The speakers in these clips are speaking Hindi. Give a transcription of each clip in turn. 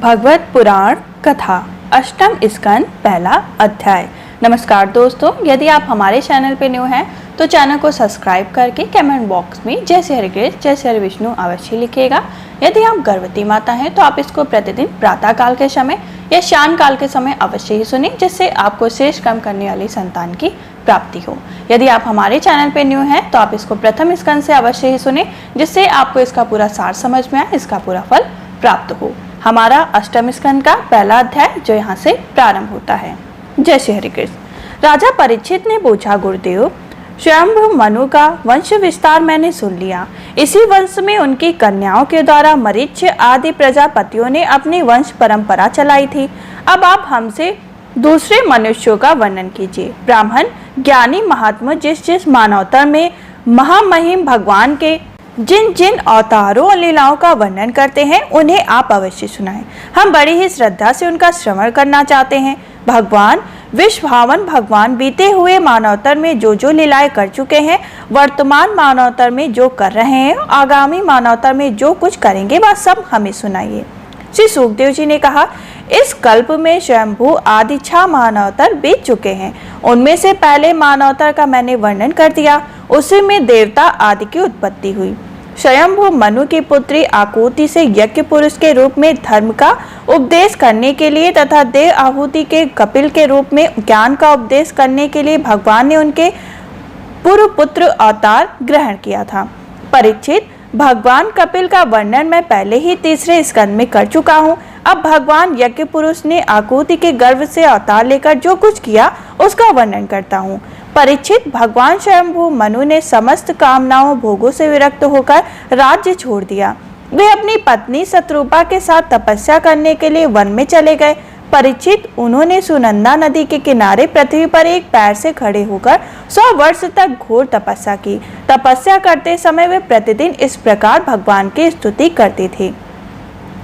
भगवत पुराण कथा अष्टम स्कंद पहला अध्याय। नमस्कार दोस्तों, यदि आप हमारे चैनल पर न्यू हैं तो चैनल को सब्सक्राइब करके कमेंट बॉक्स में जय श्री हरि कृष्ण जय श्री हरि विष्णु अवश्य लिखिएगा। यदि आप गर्भवती माता हैं तो आप इसको प्रतिदिन प्रातः काल के समय या शाम काल के समय अवश्य ही सुनें, जिससे आपको शेष कर्म करने वाली संतान की प्राप्ति हो। यदि आप हमारे चैनल पे न्यू हैं तो आप इसको प्रथम स्कंद से अवश्य ही सुनें, जिससे आपको इसका पूरा सार समझ में आए, इसका पूरा फल प्राप्त हो। हमारा अष्टम स्कंद का पहला अध्याय जो यहाँ से प्रारंभ होता है। जय श्री हरि कृष्ण। राजा परीक्षित ने पूछा, गुरुदेव, स्वयंभू मनु का वंश विस्तार मैंने सुन लिया। इसी वंश में उनकी कन्याओं के द्वारा मरीच आदि प्रजापतियों ने अपनी वंश परंपरा चलाई थी। अब आप हमसे दूसरे मनुष्यों का वर्णन कीजिए। ब्राह्मण ज्ञानी महात्मा जिस जिस मानवता में महामहिम भगवान के जिन जिन अवतारों और लीलाओं का वर्णन करते हैं उन्हें आप अवश्य सुनाएं। हम बड़ी ही श्रद्धा से उनका श्रवण करना चाहते हैं। भगवान विश्वभावन भगवान बीते हुए मानवतर में जो लीलाएं कर चुके हैं, वर्तमान मानवतर में जो कर रहे हैं, आगामी मानवतर में जो कुछ करेंगे, वह सब हमें सुनाइए। श्री सुखदेव जी ने कहा, इस कल्प में स्वयंभू आदि 6 मानवतर बीत चुके हैं। उनमें से पहले मानवतर का मैंने वर्णन कर दिया। उसी में देवता आदि की उत्पत्ति हुई। स्वयंभू मनु की पुत्री आकुति से यज्ञ पुरुष के रूप में धर्म का उपदेश करने के लिए तथा देव आहुति के कपिल के रूप में ज्ञान का उपदेश करने के लिए भगवान ने उनके पूर्व पुत्र अवतार ग्रहण किया था। परीक्षित, भगवान कपिल का वर्णन मैं पहले ही तीसरे स्कंद में कर चुका हूँ। अब भगवान यज्ञ पुरुष ने आकुति के गर्भ से अवतार लेकर जो कुछ किया उसका वर्णन करता हूँ। परीक्षित, भगवान स्वयंभू मनु ने समस्त कामनाओं भोगों से विरक्त होकर राज्य छोड़ दिया। वे अपनी पत्नी शत्रुपा के साथ तपस्या करने के लिए वन में चले गए। परीक्षित, उन्होंने सुनंदा नदी के किनारे पृथ्वी पर एक पैर से खड़े होकर 100 वर्ष तक घोर तपस्या की। तपस्या करते समय वे प्रतिदिन इस प्रकार भगवान की स्तुति करते थे।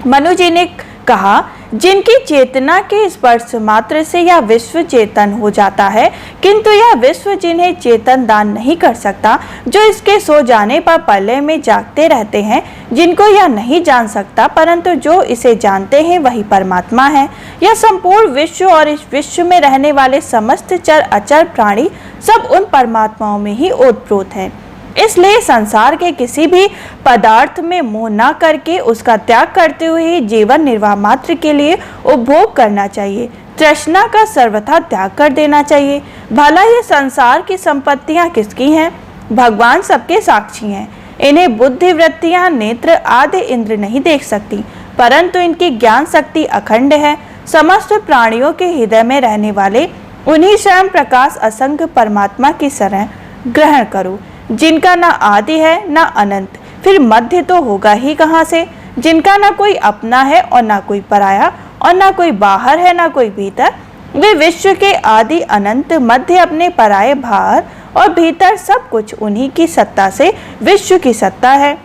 मनु जी ने कहा, जिनकी चेतना के स्पर्श मात्र से यह विश्व चेतन हो जाता है, किंतु यह विश्व जिन्हें चेतन दान नहीं कर सकता, जो इसके सो जाने पर प्रलय में जागते रहते हैं, जिनको यह नहीं जान सकता, परंतु जो इसे जानते हैं वही परमात्मा है। यह संपूर्ण विश्व और इस विश्व में रहने वाले समस्त चर अचर प्राणी सब उन परमात्माओं में ही ओतप्रोत हैं। इसलिए संसार के किसी भी पदार्थ में मोह न करके उसका त्याग करते हुए जीवन निर्वाह मात्र के लिए उपभोग करना चाहिए। तृष्णा का सर्वथा त्याग कर देना चाहिए। भला ये संसार की संपत्तियां किसकी हैं? भगवान सबके साक्षी हैं। इन्हें बुद्धि वृत्तियां नेत्र आदि इंद्र नहीं देख सकती, परंतु इनकी ज्ञान शक्ति अखंड है। समस्त प्राणियों के हृदय में रहने वाले उन्हीं स्वयं प्रकाश असंख्य परमात्मा की शरण ग्रहण करो, जिनका न आदि है न अनंत, फिर मध्य तो होगा ही कहाँ से? जिनका न कोई अपना है और न कोई पराया, और न कोई बाहर है न कोई भीतर। वे विश्व के आदि अनंत, मध्य अपने पराये, बाहर और भीतर सब कुछ उन्हीं की सत्ता से विश्व की सत्ता है।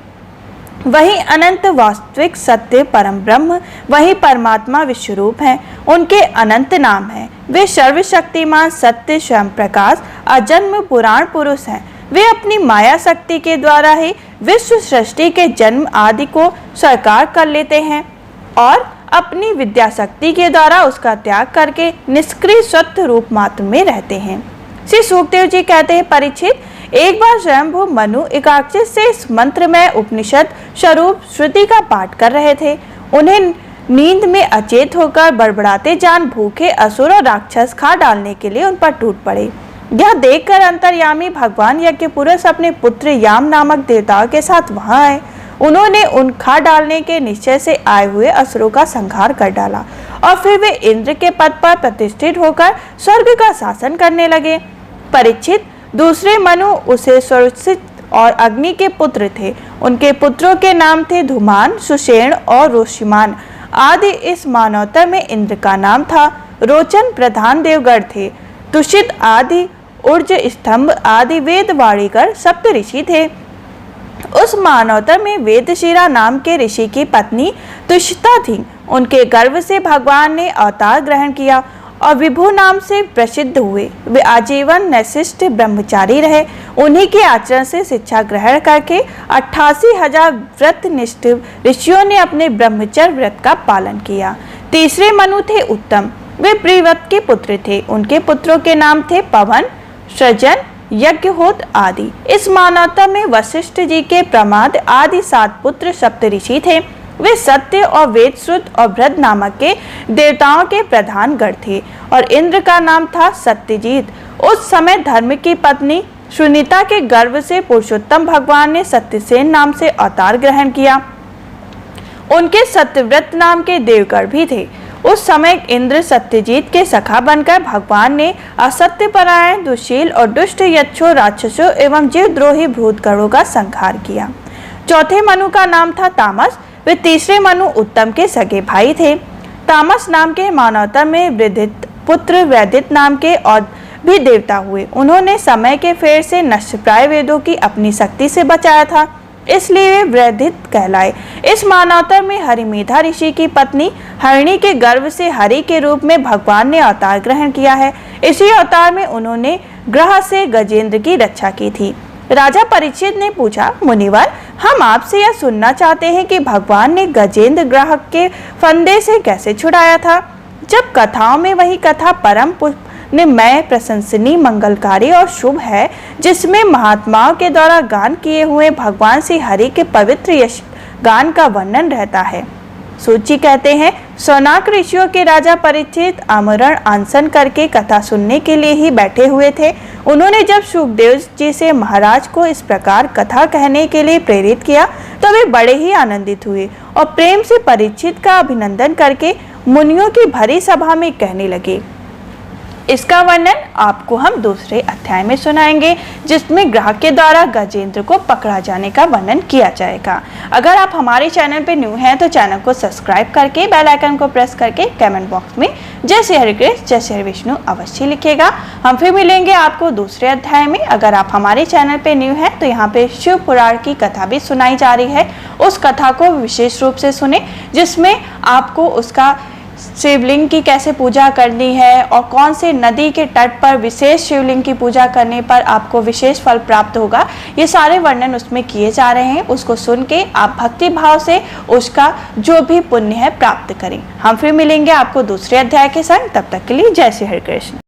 वही अनंत वास्तविक सत्य परम ब्रह्म, वही परमात्मा विश्वरूप है। उनके अनंत नाम हैं। वे सर्वशक्तिमान सत्य स्वयं प्रकाश अजन्म पुराण पुरुष हैं। वे अपनी माया शक्ति के द्वारा ही विश्व सृष्टि के जन्म आदि को स्वीकार कर लेते हैं और अपनी विद्या शक्ति के द्वारा उसका त्याग करके निष्क्रिय स्वतः रूप मात्र में रहते हैं। श्री सुखदेव जी कहते हैं, परीक्षित, एक बार स्वयंभू मनु एकाग्रचित्त से इस मंत्र में उपनिषद स्वरूप श्रुति का पाठ कर रहे थे। उन्हें नींद में अचेत होकर बड़बड़ाते जान भूखे असुर और राक्षस खा डालने के लिए उन पर टूट पड़े। यह देखकर अंतर्यामी भगवान यज्ञ पुरुष अपने पुत्र याम नामक देवताओं के साथ वहां आए। उन्होंने उन खा डालने के निश्चय से आए हुए असुरों का संहार कर डाला और फिर वे इंद्र के पद पर प्रतिष्ठित होकर स्वर्ग का शासन करने लगे। परीक्षित, दूसरे मनु उसे सुरसित और अग्नि के पुत्र थे। उनके पुत्रों के नाम थे धूमान, सुषेण और रोशिमान आदि। इस मानवतर में इंद्र का नाम था। रोचन प्रधान देवगढ़ थे। तुषित आदि, ऊर्ज स्तंभ आदि वेदवाणीकर सप्त ऋषि थे। उस मानवतर में वेदशिरा नाम के ऋषि की पत्नी तुषिता थी। उनके गर्भ से भगवान ने अवतार ग्रहण किया और विभु नाम से प्रसिद्ध हुए। वे आजीवन नैशिष्ट ब्रह्मचारी रहे। उन्हीं के आचरण से शिक्षा ग्रहण करके 88,000 व्रतनिष्ठ ऋषियों ने अपने ब्रह्मचर्य व्रत का पालन किया। तीसरे मनु थे उत्तम। वे प्रिव्रत के पुत्र थे। उनके पुत्रों के नाम थे पवन, सृजन, यज्ञहोत्र आदि। इस मानवता में वशिष्ठ जी के प्रमाद आदि 7 पुत्र सप्तऋषि थे। वे सत्य और वेदश्रुत और भृद नामक के देवताओं के प्रधान गण थे और इंद्र का नाम था सत्यजीत। उस समय धर्म की पत्नी सुनीता के गर्भ से पुरुषोत्तम भगवान ने सत्यसेन नाम से अवतार ग्रहण किया। उनके सत्यव्रत नाम के देवगण भी थे। उस समय इंद्र सत्यजीत के सखा बनकर भगवान ने असत्यपरायण, दुशील और दुष्ट यक्षों, राक्षसों एवं जीवद्रोही भूतगणों का संहार किया। चौथे मनु का नाम था तामस। वे तीसरे मनु उत्तम के सगे भाई थे। तामस नाम के मानवता में वृद्धित पुत्र वैदित नाम के और भी देवता हुए। उन्होंने समय के फेर से नष्टप्राय वेदों की अपनी शक्ति से बचाया था, इसलिए वे वैदित कहलाए। इस मानवता में हरिमेधा ऋषि की पत्नी हरिणी के गर्भ से हरि के रूप में भगवान ने अवतार ग्रहण किया है। इसी अवतार में उन्होंने ग्रह से गजेंद्र की रक्षा की थी। राजा परीक्षित ने पूछा, मुनिवर, हम आपसे यह सुनना चाहते हैं कि भगवान ने गजेंद्र ग्रह के फंदे से कैसे छुड़ाया था। जब कथाओं में वही कथा परम पुण्यमय, प्रशंसनीय, मंगलकारी और शुभ है, जिसमें महात्माओं के द्वारा गान किए हुए भगवान श्री हरि के पवित्र यश गान का वर्णन रहता है। सूची कहते हैं, सौनक ऋषियों के राजा परीक्षित आमरण अनशन करके कथा सुनने के लिए ही बैठे हुए थे। उन्होंने जब सुखदेव जी से महाराज को इस प्रकार कथा कहने के लिए प्रेरित किया तो वे बड़े ही आनंदित हुए और प्रेम से परीक्षित का अभिनंदन करके मुनियों की भरी सभा में कहने लगे। इसका वर्णन आपको हम दूसरे अध्याय में सुनाएंगे, जिसमें ग्रह के द्वारा गजेंद्र को पकड़ा जाने का वर्णन किया जाएगा। अगर आप हमारे चैनल पे न्यू हैं तो चैनल को सब्सक्राइब करके बेल आइकन को प्रेस करके कमेंट बॉक्स में जय श्री हरि कृष्ण, जय श्री हरि विष्णु अवश्य लिखिएगा। हम फिर मिलेंगे आपको दूसरे अध्याय में। अगर आप हमारे चैनल पे न्यू हैं तो यहाँ पे शिव पुराण की कथा भी सुनाई जा रही है। उस कथा को विशेष रूप से सुने, जिसमें आपको उसका शिवलिंग की कैसे पूजा करनी है और कौन से नदी के तट पर विशेष शिवलिंग की पूजा करने पर आपको विशेष फल प्राप्त होगा, ये सारे वर्णन उसमें किए जा रहे हैं। उसको सुन के आप भक्ति भाव से उसका जो भी पुण्य है प्राप्त करें। हम फिर मिलेंगे आपको दूसरे अध्याय के संग। तब तक के लिए जय श्री हरि कृष्ण।